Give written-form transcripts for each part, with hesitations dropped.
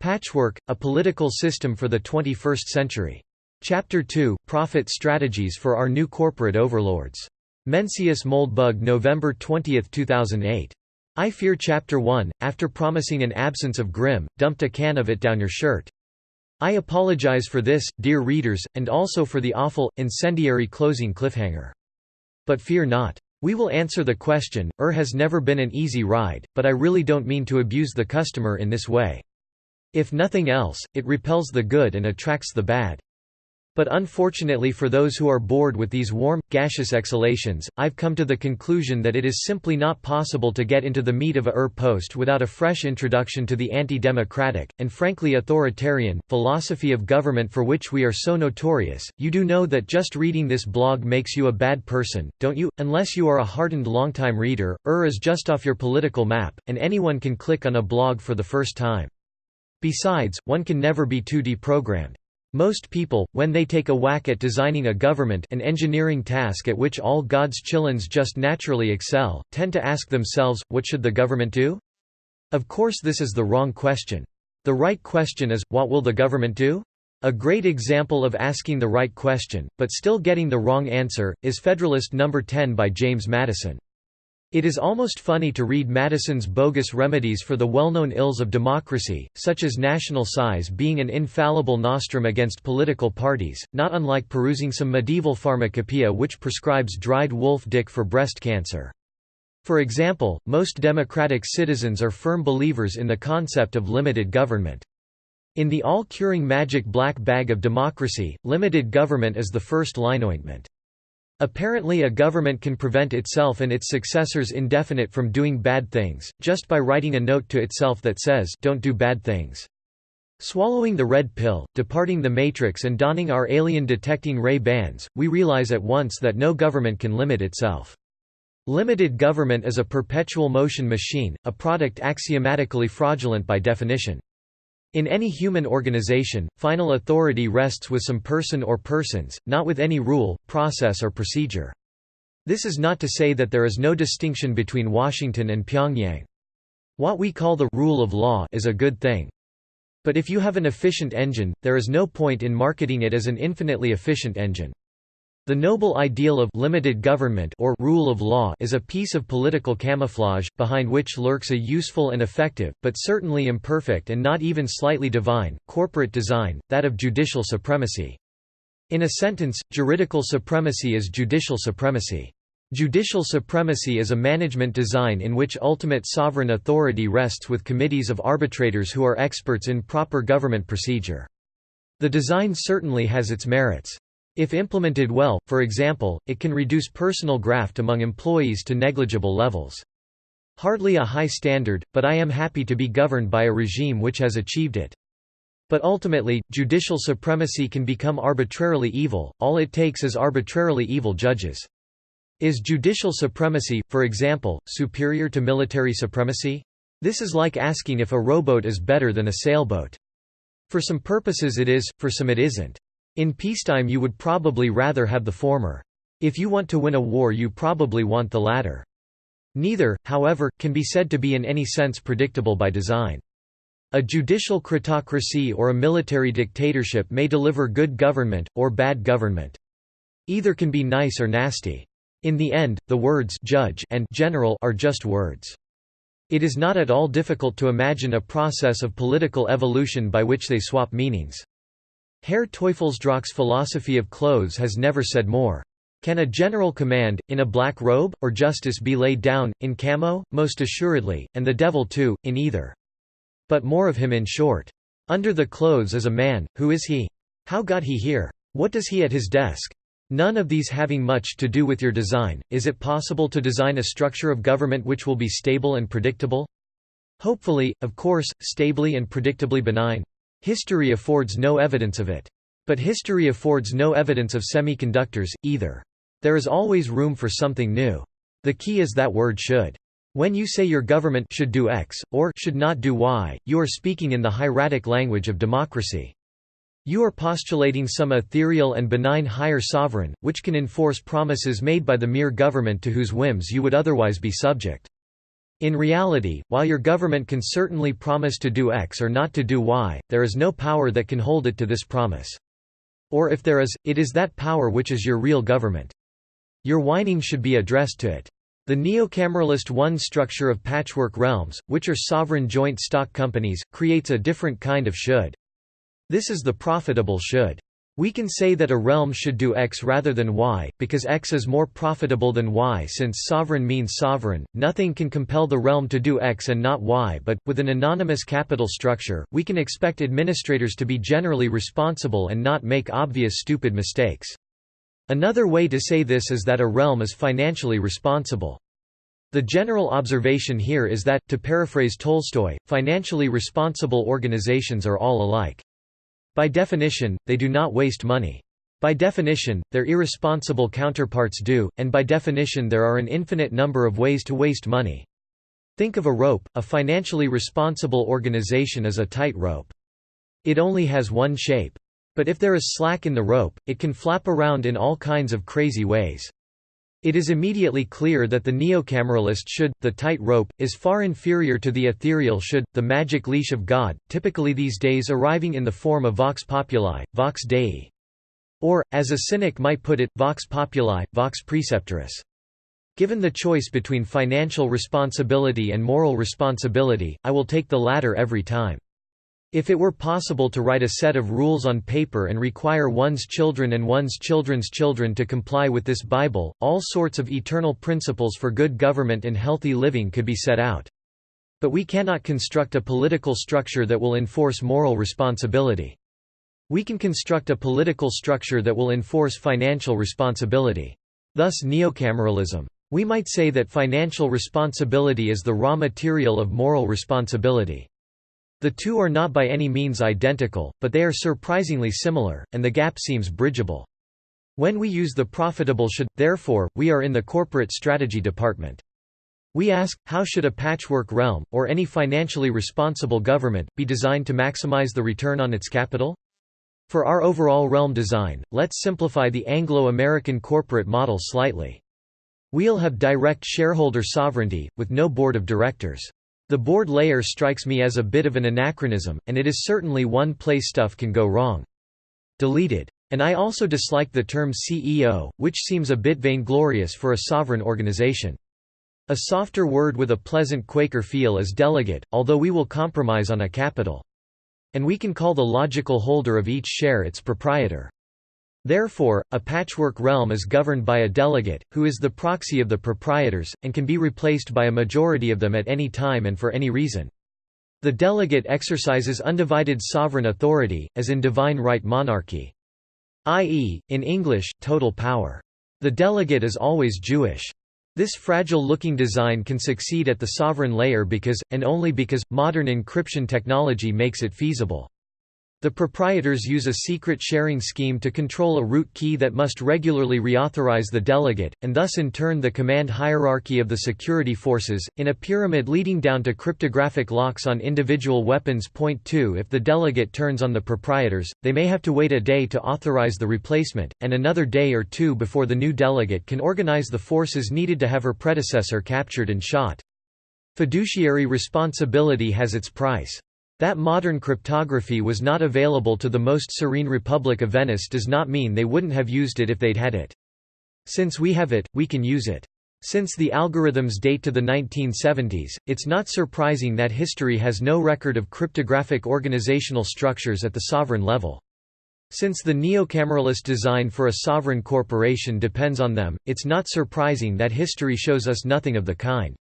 Patchwork, A Political System for the 21st Century. Chapter 2, Profit Strategies for Our New Corporate Overlords. Mencius Moldbug, November 20, 2008. I fear Chapter 1, after promising an absence of Grim, dumped a can of it down your shirt. I apologize for this, dear readers, and also for the awful, incendiary closing cliffhanger. But fear not. We will answer the question. Has never been an easy ride, but I really don't mean to abuse the customer in this way. If nothing else, it repels the good and attracts the bad. But unfortunately for those who are bored with these warm, gaseous exhalations, I've come to the conclusion that it is simply not possible to get into the meat of a post without a fresh introduction to the anti-democratic, and frankly authoritarian, philosophy of government for which we are so notorious. You do know that just reading this blog makes you a bad person, don't you? Unless you are a hardened longtime reader, is just off your political map, and anyone can click on a blog for the first time. Besides, one can never be too deprogrammed. Most people, when they take a whack at designing a government, an engineering task at which all God's chillins just naturally excel, tend to ask themselves, what should the government do? Of course this is the wrong question. The right question is, what will the government do? A great example of asking the right question, but still getting the wrong answer, is Federalist No. 10 by James Madison. It is almost funny to read Madison's bogus remedies for the well-known ills of democracy, such as national size being an infallible nostrum against political parties, not unlike perusing some medieval pharmacopoeia which prescribes dried wolf dick for breast cancer. For example, most democratic citizens are firm believers in the concept of limited government. In the all-curing magic black bag of democracy, limited government is the first-line ointment. Apparently a government can prevent itself and its successors indefinite from doing bad things, just by writing a note to itself that says, "Don't do bad things." Swallowing the red pill, departing the matrix and donning our alien-detecting Ray-Bans, we realize at once that no government can limit itself. Limited government is a perpetual motion machine, a product axiomatically fraudulent by definition. In any human organization, final authority rests with some person or persons, not with any rule, process or procedure. This is not to say that there is no distinction between Washington and Pyongyang. What we call the rule of law is a good thing. But if you have an efficient engine, there is no point in marketing it as an infinitely efficient engine. The noble ideal of limited government or rule of law is a piece of political camouflage, behind which lurks a useful and effective, but certainly imperfect and not even slightly divine, corporate design, that of judicial supremacy. In a sentence, juridical supremacy is judicial supremacy. Judicial supremacy is a management design in which ultimate sovereign authority rests with committees of arbitrators who are experts in proper government procedure. The design certainly has its merits. If implemented well, for example, it can reduce personal graft among employees to negligible levels. Hardly a high standard, but I am happy to be governed by a regime which has achieved it. But ultimately, judicial supremacy can become arbitrarily evil, all it takes is arbitrarily evil judges. Is judicial supremacy, for example, superior to military supremacy? This is like asking if a rowboat is better than a sailboat. For some purposes it is, for some it isn't. In peacetime you would probably rather have the former. If you want to win a war you probably want the latter. Neither, however, can be said to be in any sense predictable by design. A judicial critocracy or a military dictatorship may deliver good government, or bad government. Either can be nice or nasty. In the end, the words «judge» and «general» are just words. It is not at all difficult to imagine a process of political evolution by which they swap meanings. Herr Teufelsdrock's philosophy of clothes has never said more. Can a general command, in a black robe, or justice be laid down, in camo? Most assuredly, and the devil too, in either. But more of him in short. Under the clothes is a man. Who is he? How got he here? What does he at his desk? None of these having much to do with your design, is it possible to design a structure of government which will be stable and predictable? Hopefully, of course, stably and predictably benign. History affords no evidence of it. But history affords no evidence of semiconductors, either. There is always room for something new. The key is that word should. When you say your government should do X, or should not do Y, you are speaking in the hieratic language of democracy. You are postulating some ethereal and benign higher sovereign, which can enforce promises made by the mere government to whose whims you would otherwise be subject. In reality, while your government can certainly promise to do X or not to do Y, there is no power that can hold it to this promise. Or if there is, it is that power which is your real government. Your whining should be addressed to it. The neocameralist one structure of patchwork realms, which are sovereign joint stock companies, creates a different kind of should. This is the profitable should. We can say that a realm should do X rather than Y, because X is more profitable than Y. Since sovereign means sovereign, nothing can compel the realm to do X and not Y, but, with an anonymous capital structure, we can expect administrators to be generally responsible and not make obvious stupid mistakes. Another way to say this is that a realm is financially responsible. The general observation here is that, to paraphrase Tolstoy, financially responsible organizations are all alike. By definition, they do not waste money. By definition, their irresponsible counterparts do, and by definition there are an infinite number of ways to waste money. Think of a rope. A financially responsible organization is a tight rope. It only has one shape. But if there is slack in the rope, it can flap around in all kinds of crazy ways. It is immediately clear that the neocameralist should, the tight rope, is far inferior to the ethereal should, the magic leash of God, typically these days arriving in the form of vox populi, vox dei. Or, as a cynic might put it, vox populi, vox preceptoris. Given the choice between financial responsibility and moral responsibility, I will take the latter every time. If it were possible to write a set of rules on paper and require one's children and one's children's children to comply with this Bible, all sorts of eternal principles for good government and healthy living could be set out. But we cannot construct a political structure that will enforce moral responsibility. We can construct a political structure that will enforce financial responsibility. Thus neocameralism. We might say that financial responsibility is the raw material of moral responsibility. The two are not by any means identical, but they are surprisingly similar, and the gap seems bridgeable. When we use the profitable should, therefore, we are in the corporate strategy department. We ask, how should a patchwork realm, or any financially responsible government, be designed to maximize the return on its capital? For our overall realm design, let's simplify the Anglo-American corporate model slightly. We'll have direct shareholder sovereignty, with no board of directors. The board layer strikes me as a bit of an anachronism, and it is certainly one place stuff can go wrong. Deleted. And I also dislike the term CEO, which seems a bit vainglorious for a sovereign organization. A softer word with a pleasant Quaker feel is delegate, although we will compromise on a capital. And we can call the logical holder of each share its proprietor. Therefore, a patchwork realm is governed by a delegate, who is the proxy of the proprietors, and can be replaced by a majority of them at any time and for any reason. The delegate exercises undivided sovereign authority, as in divine right monarchy. I.e., in English, total power. The delegate is always Jewish. This fragile-looking design can succeed at the sovereign layer because, and only because, modern encryption technology makes it feasible. The proprietors use a secret sharing scheme to control a root key that must regularly reauthorize the delegate, and thus in turn the command hierarchy of the security forces, in a pyramid leading down to cryptographic locks on individual weapons. Point 2. If the delegate turns on the proprietors, they may have to wait a day to authorize the replacement, and another day or two before the new delegate can organize the forces needed to have her predecessor captured and shot. Fiduciary responsibility has its price. That modern cryptography was not available to the most serene Republic of Venice does not mean they wouldn't have used it if they'd had it. Since we have it, we can use it. Since the algorithms date to the 1970s, it's not surprising that history has no record of cryptographic organizational structures at the sovereign level. Since the neocameralist design for a sovereign corporation depends on them, it's not surprising that history shows us nothing of the kind.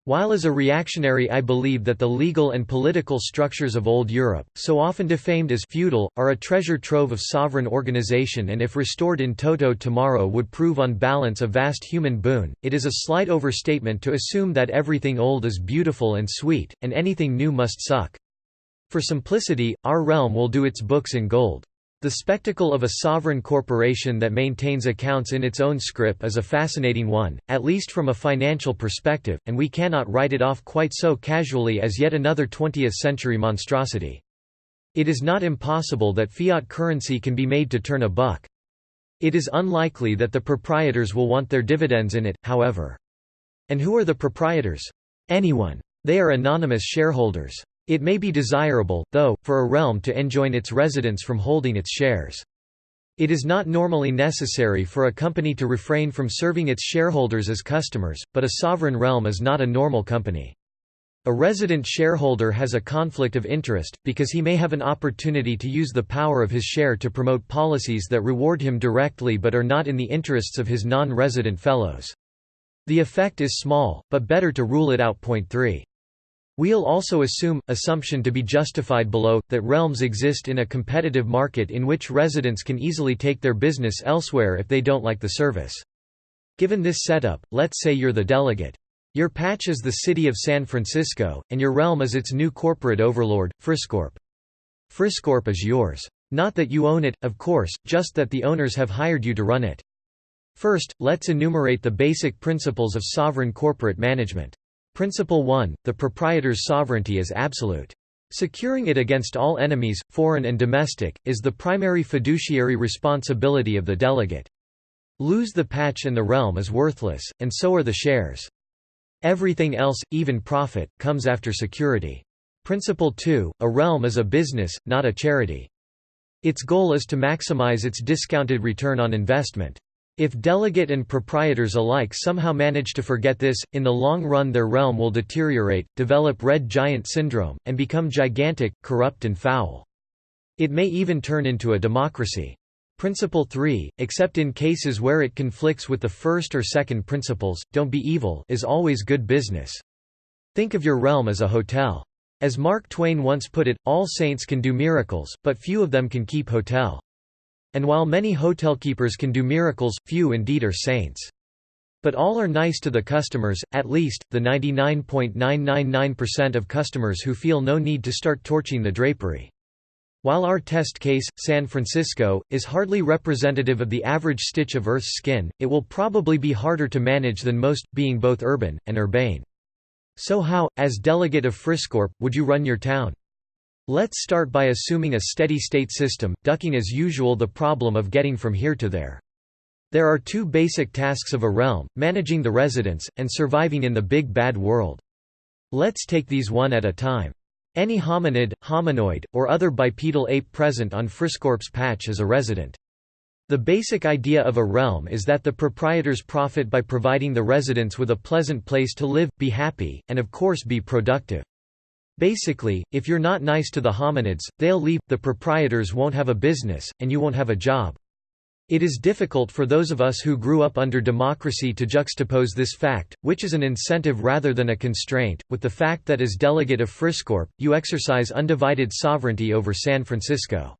While as a reactionary I believe that the legal and political structures of old Europe, so often defamed as feudal, are a treasure trove of sovereign organization and if restored in toto tomorrow would prove on balance a vast human boon, it is a slight overstatement to assume that everything old is beautiful and sweet, and anything new must suck. For simplicity, our realm will do its books in gold. The spectacle of a sovereign corporation that maintains accounts in its own scrip is a fascinating one, at least from a financial perspective, and we cannot write it off quite so casually as yet another 20th-century monstrosity. It is not impossible that fiat currency can be made to turn a buck. It is unlikely that the proprietors will want their dividends in it, however. And who are the proprietors? anyone. They are anonymous shareholders. It may be desirable, though, for a realm to enjoin its residents from holding its shares. It is not normally necessary for a company to refrain from serving its shareholders as customers, but a sovereign realm is not a normal company. A resident shareholder has a conflict of interest, because he may have an opportunity to use the power of his share to promote policies that reward him directly but are not in the interests of his non-resident fellows. The effect is small, but better to rule it out. Point 3. We'll also assumption to be justified below, that realms exist in a competitive market in which residents can easily take their business elsewhere if they don't like the service. Given this setup, let's say you're the delegate. Your patch is the city of San Francisco, and your realm is its new corporate overlord, Friscorp. Friscorp is yours. Not that you own it, of course, just that the owners have hired you to run it. First, let's enumerate the basic principles of sovereign corporate management. Principle 1, the proprietor's sovereignty is absolute. Securing it against all enemies, foreign and domestic, is the primary fiduciary responsibility of the delegate. Lose the patch and the realm is worthless, and so are the shares. Everything else, even profit, comes after security. Principle 2, a realm is a business, not a charity. Its goal is to maximize its discounted return on investment. If delegate and proprietors alike somehow manage to forget this, in the long run their realm will deteriorate, develop red giant syndrome, and become gigantic, corrupt and foul. It may even turn into a democracy. Principle 3, except in cases where it conflicts with the first or second principles, don't be evil is always good business. Think of your realm as a hotel. As Mark Twain once put it, all saints can do miracles, but few of them can keep hotel. And while many hotel keepers can do miracles, few indeed are saints. But all are nice to the customers, at least, the 99.999% of customers who feel no need to start torching the drapery. While our test case, San Francisco, is hardly representative of the average stitch of Earth's skin, it will probably be harder to manage than most, being both urban, and urbane. So how, as delegate of Friscorp, would you run your town? Let's start by assuming a steady-state system, ducking as usual the problem of getting from here to there. There are two basic tasks of a realm, managing the residents, and surviving in the big bad world. Let's take these one at a time. Any hominid, hominoid, or other bipedal ape present on Friscorp's patch is a resident. The basic idea of a realm is that the proprietors profit by providing the residents with a pleasant place to live, be happy, and of course be productive. Basically, if you're not nice to the hominids, they'll leave, the proprietors won't have a business, and you won't have a job. It is difficult for those of us who grew up under democracy to juxtapose this fact, which is an incentive rather than a constraint, with the fact that as delegate of Friscorp, you exercise undivided sovereignty over San Francisco.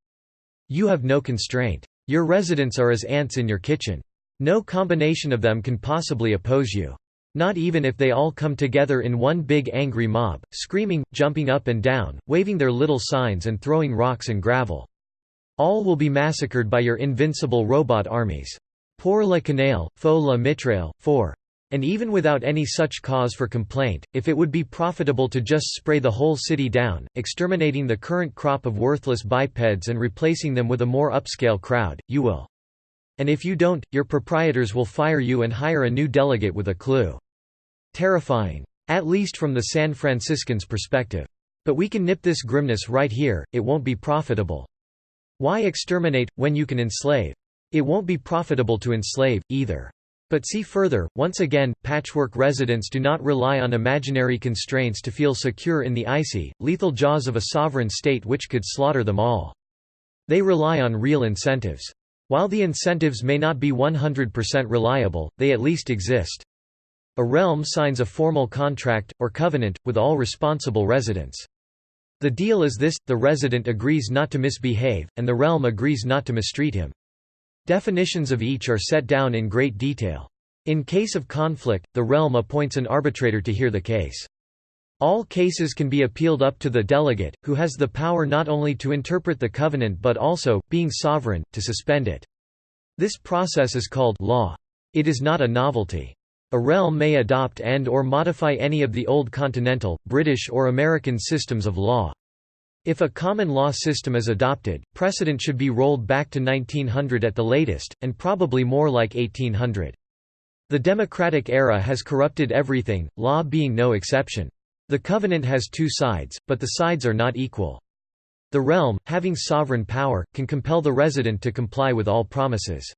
You have no constraint. Your residents are as ants in your kitchen. No combination of them can possibly oppose you. Not even if they all come together in one big angry mob, screaming, jumping up and down, waving their little signs and throwing rocks and gravel. All will be massacred by your invincible robot armies. Pour le canal, faut la mitraille, for. And even without any such cause for complaint, if it would be profitable to just spray the whole city down, exterminating the current crop of worthless bipeds and replacing them with a more upscale crowd, you will. And if you don't, your proprietors will fire you and hire a new delegate with a clue. Terrifying. At least from the San Franciscans' perspective. But we can nip this grimness right here, it won't be profitable. Why exterminate, when you can enslave? It won't be profitable to enslave, either. But see further, once again, patchwork residents do not rely on imaginary constraints to feel secure in the icy, lethal jaws of a sovereign state which could slaughter them all. They rely on real incentives. While the incentives may not be 100% reliable, they at least exist. A realm signs a formal contract, or covenant, with all responsible residents. The deal is this: the resident agrees not to misbehave, and the realm agrees not to mistreat him. Definitions of each are set down in great detail. In case of conflict, the realm appoints an arbitrator to hear the case. All cases can be appealed up to the delegate, who has the power not only to interpret the covenant but also, being sovereign, to suspend it. This process is called law. It is not a novelty. A realm may adopt and/or modify any of the old continental, British or American systems of law. If a common law system is adopted, precedent should be rolled back to 1900 at the latest, and probably more like 1800. The democratic era has corrupted everything, law being no exception. The covenant has two sides, but the sides are not equal. The realm, having sovereign power, can compel the resident to comply with all promises.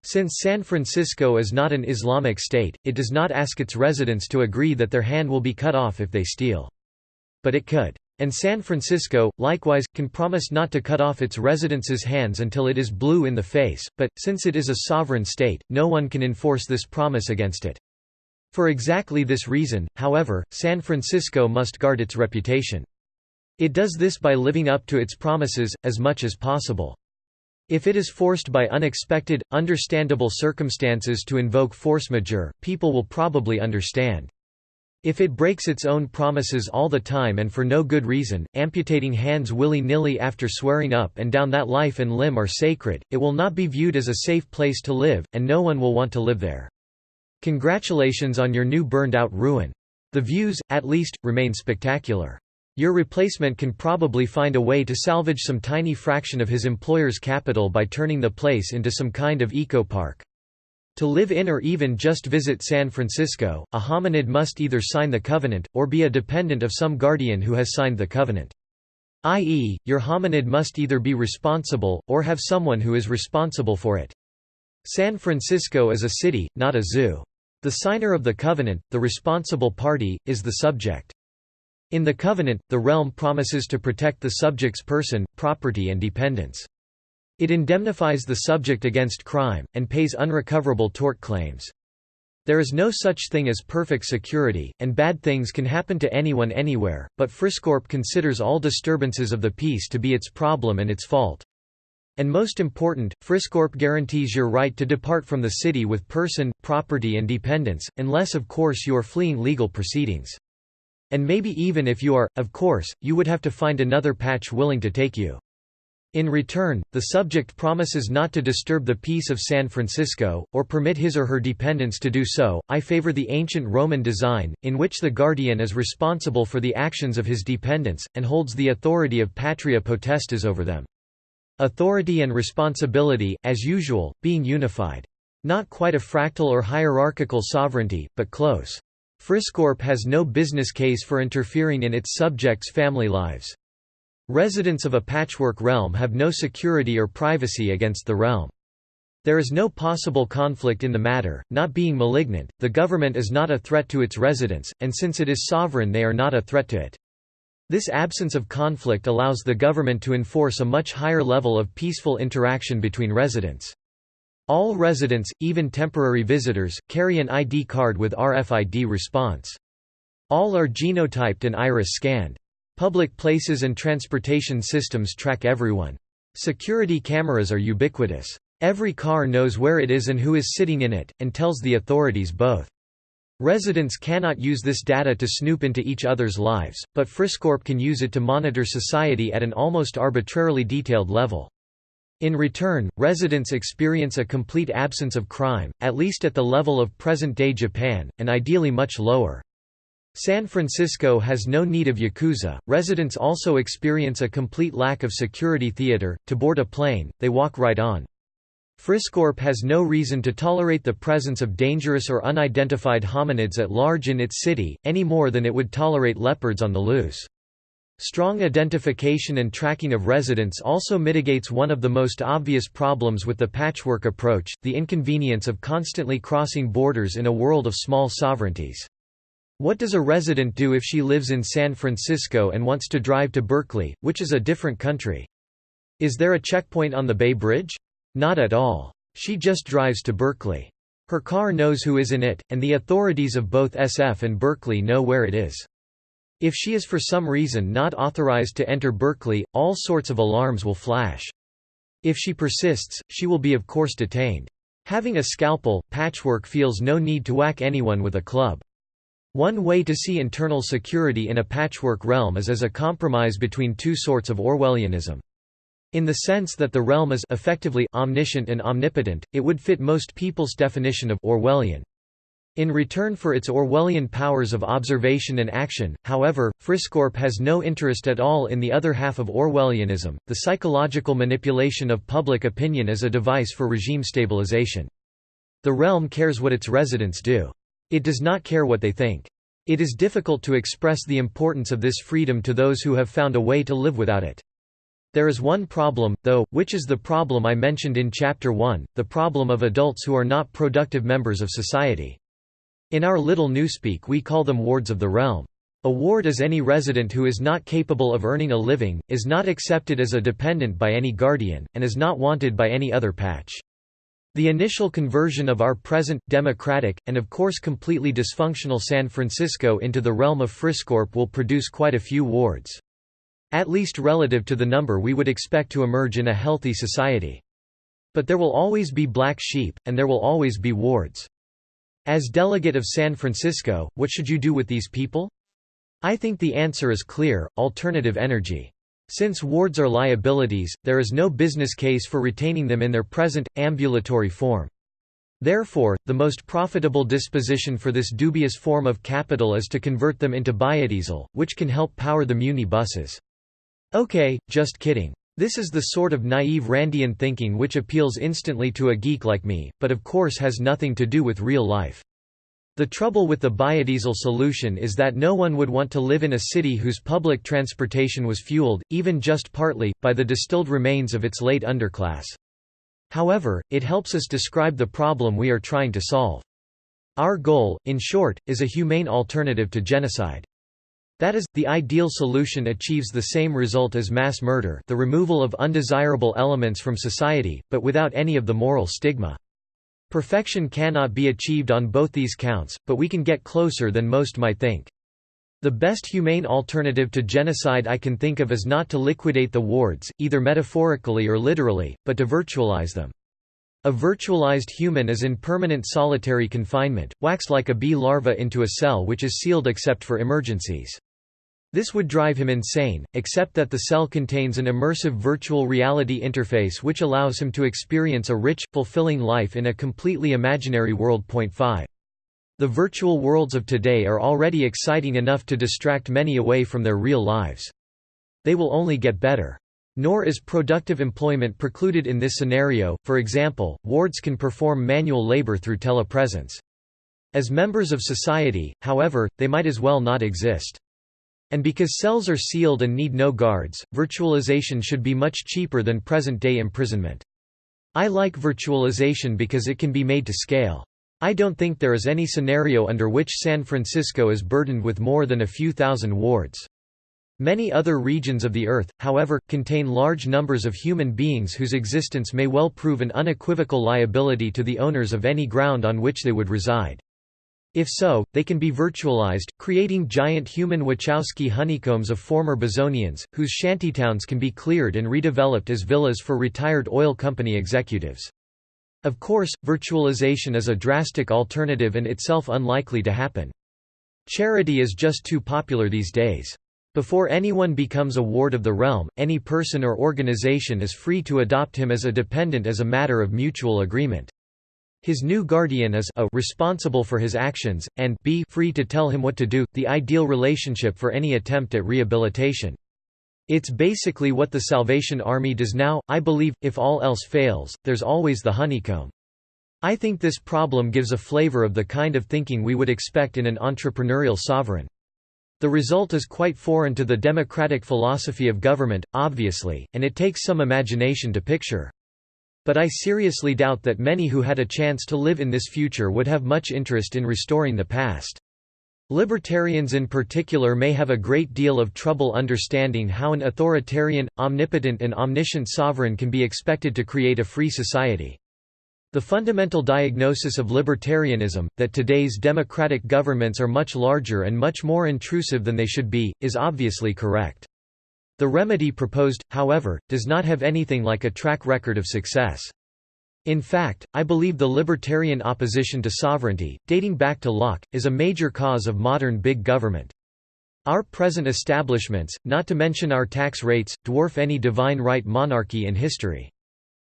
Since San Francisco is not an Islamic state, it does not ask its residents to agree that their hand will be cut off if they steal. But it could. And San Francisco, likewise, can promise not to cut off its residents' hands until it is blue in the face, but, since it is a sovereign state, no one can enforce this promise against it. For exactly this reason, however, San Francisco must guard its reputation. It does this by living up to its promises, as much as possible. If it is forced by unexpected, understandable circumstances to invoke force majeure, people will probably understand. If it breaks its own promises all the time and for no good reason, amputating hands willy-nilly after swearing up and down that life and limb are sacred, it will not be viewed as a safe place to live, and no one will want to live there. Congratulations on your new burned-out ruin. The views, at least, remain spectacular. Your replacement can probably find a way to salvage some tiny fraction of his employer's capital by turning the place into some kind of eco-park. To live in or even just visit San Francisco, a hominid must either sign the covenant, or be a dependent of some guardian who has signed the covenant. I.e., your hominid must either be responsible, or have someone who is responsible for it. San Francisco is a city, not a zoo. The signer of the covenant, the responsible party, is the subject. In the covenant, the realm promises to protect the subject's person, property and dependents. It indemnifies the subject against crime, and pays unrecoverable tort claims. There is no such thing as perfect security, and bad things can happen to anyone anywhere, but Friscorp considers all disturbances of the peace to be its problem and its fault. And most important, Friscorp guarantees your right to depart from the city with person, property and dependents, unless of course you are fleeing legal proceedings. And maybe even if you are, of course, you would have to find another patch willing to take you. In return, the subject promises not to disturb the peace of San Francisco, or permit his or her dependents to do so. I favor the ancient Roman design, in which the guardian is responsible for the actions of his dependents, and holds the authority of patria potestas over them. Authority and responsibility, as usual, being unified. Not quite a fractal or hierarchical sovereignty, but close. Friscorp has no business case for interfering in its subjects' family lives. Residents of a patchwork realm have no security or privacy against the realm. There is no possible conflict in the matter, not being malignant, the government is not a threat to its residents, and since it is sovereign they are not a threat to it. This absence of conflict allows the government to enforce a much higher level of peaceful interaction between residents. All residents, even temporary visitors, carry an ID card with RFID response. All are genotyped and iris scanned. Public places and transportation systems track everyone. Security cameras are ubiquitous. Every car knows where it is and who is sitting in it, and tells the authorities both. Residents cannot use this data to snoop into each other's lives, but Friscorp can use it to monitor society at an almost arbitrarily detailed level. In return, residents experience a complete absence of crime, at least at the level of present-day Japan, and ideally much lower. San Francisco has no need of yakuza. Residents also experience a complete lack of security theater. To board a plane, they walk right on. Friscorp has no reason to tolerate the presence of dangerous or unidentified hominids at large in its city, any more than it would tolerate leopards on the loose. Strong identification and tracking of residents also mitigates one of the most obvious problems with the patchwork approach, the inconvenience of constantly crossing borders in a world of small sovereignties. What does a resident do if she lives in San Francisco and wants to drive to Berkeley, which is a different country? Is there a checkpoint on the Bay Bridge? Not at all. She just drives to Berkeley. Her car knows who is in it, and the authorities of both SF and Berkeley know where it is. If she is for some reason not authorized to enter Berkeley, all sorts of alarms will flash. If she persists, she will be of course detained. Having a scalpel, Patchwork feels no need to whack anyone with a club. One way to see internal security in a patchwork realm is as a compromise between two sorts of Orwellianism. In the sense that the realm is effectively omniscient and omnipotent, it would fit most people's definition of Orwellian. In return for its Orwellian powers of observation and action, however, Friscorp has no interest at all in the other half of Orwellianism, the psychological manipulation of public opinion as a device for regime stabilization. The realm cares what its residents do. It does not care what they think. It is difficult to express the importance of this freedom to those who have found a way to live without it. There is one problem, though, which is the problem I mentioned in Chapter 1, the problem of adults who are not productive members of society. In our little newspeak we call them wards of the realm. A ward is any resident who is not capable of earning a living, is not accepted as a dependent by any guardian, and is not wanted by any other patch. The initial conversion of our present, democratic, and of course completely dysfunctional San Francisco into the realm of Friscorp will produce quite a few wards. At least relative to the number we would expect to emerge in a healthy society. But there will always be black sheep, and there will always be wards. As delegate of San Francisco, what should you do with these people? I think the answer is clear: alternative energy. Since wards are liabilities, there is no business case for retaining them in their present, ambulatory form. Therefore, the most profitable disposition for this dubious form of capital is to convert them into biodiesel, which can help power the muni buses. Okay, just kidding. This is the sort of naive Randian thinking which appeals instantly to a geek like me, but of course has nothing to do with real life. The trouble with the biodiesel solution is that no one would want to live in a city whose public transportation was fueled, even just partly, by the distilled remains of its late underclass. However, it helps us describe the problem we are trying to solve. Our goal, in short, is a humane alternative to genocide. That is, the ideal solution achieves the same result as mass murder, the removal of undesirable elements from society, but without any of the moral stigma. Perfection cannot be achieved on both these counts, but we can get closer than most might think. The best humane alternative to genocide I can think of is not to liquidate the wards, either metaphorically or literally, but to virtualize them. A virtualized human is in permanent solitary confinement, waxed like a bee larva into a cell which is sealed except for emergencies. This would drive him insane, except that the cell contains an immersive virtual reality interface which allows him to experience a rich, fulfilling life in a completely imaginary world. 5. The virtual worlds of today are already exciting enough to distract many away from their real lives. They will only get better. Nor is productive employment precluded in this scenario. For example, wards can perform manual labor through telepresence. As members of society, however, they might as well not exist. And because cells are sealed and need no guards, virtualization should be much cheaper than present-day imprisonment. I like virtualization because it can be made to scale. I don't think there is any scenario under which San Francisco is burdened with more than a few thousand wards. Many other regions of the Earth, however, contain large numbers of human beings whose existence may well prove an unequivocal liability to the owners of any ground on which they would reside. If so, they can be virtualized, creating giant human Wachowski honeycombs of former Bazonians, whose shantytowns can be cleared and redeveloped as villas for retired oil company executives. Of course, virtualization is a drastic alternative and itself unlikely to happen. Charity is just too popular these days. Before anyone becomes a ward of the realm, any person or organization is free to adopt him as a dependent as a matter of mutual agreement. His new guardian is a responsible for his actions, and b free to tell him what to do, the ideal relationship for any attempt at rehabilitation. It's basically what the Salvation Army does now. I believe, if all else fails, there's always the honeycomb. I think this problem gives a flavor of the kind of thinking we would expect in an entrepreneurial sovereign. The result is quite foreign to the democratic philosophy of government, obviously, and it takes some imagination to picture. But I seriously doubt that many who had a chance to live in this future would have much interest in restoring the past. Libertarians in particular may have a great deal of trouble understanding how an authoritarian, omnipotent and omniscient sovereign can be expected to create a free society. The fundamental diagnosis of libertarianism, that today's democratic governments are much larger and much more intrusive than they should be, is obviously correct. The remedy proposed, however, does not have anything like a track record of success. In fact, I believe the libertarian opposition to sovereignty, dating back to Locke, is a major cause of modern big government. Our present establishments, not to mention our tax rates, dwarf any divine right monarchy in history.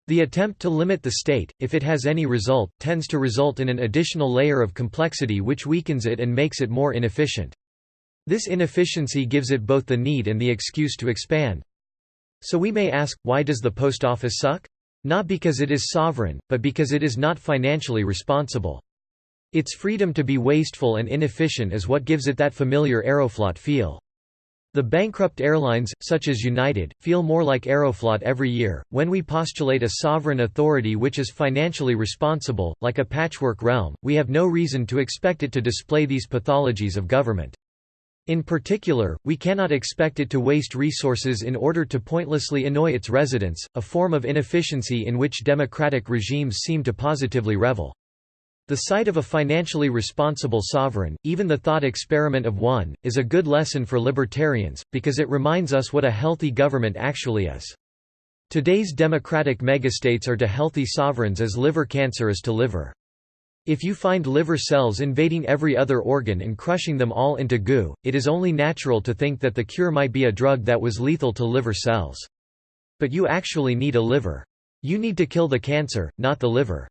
The attempt to limit the state, if it has any result, tends to result in an additional layer of complexity which weakens it and makes it more inefficient. This inefficiency gives it both the need and the excuse to expand. So we may ask, why does the post office suck? Not because it is sovereign, but because it is not financially responsible. Its freedom to be wasteful and inefficient is what gives it that familiar Aeroflot feel. The bankrupt airlines, such as United, feel more like Aeroflot every year. When we postulate a sovereign authority which is financially responsible, like a patchwork realm, we have no reason to expect it to display these pathologies of government. In particular, we cannot expect it to waste resources in order to pointlessly annoy its residents, a form of inefficiency in which democratic regimes seem to positively revel. The sight of a financially responsible sovereign, even the thought experiment of one, is a good lesson for libertarians, because it reminds us what a healthy government actually is. Today's democratic megastates are to healthy sovereigns as liver cancer is to liver. If you find liver cells invading every other organ and crushing them all into goo, it is only natural to think that the cure might be a drug that was lethal to liver cells. But you actually need a liver. You need to kill the cancer, not the liver.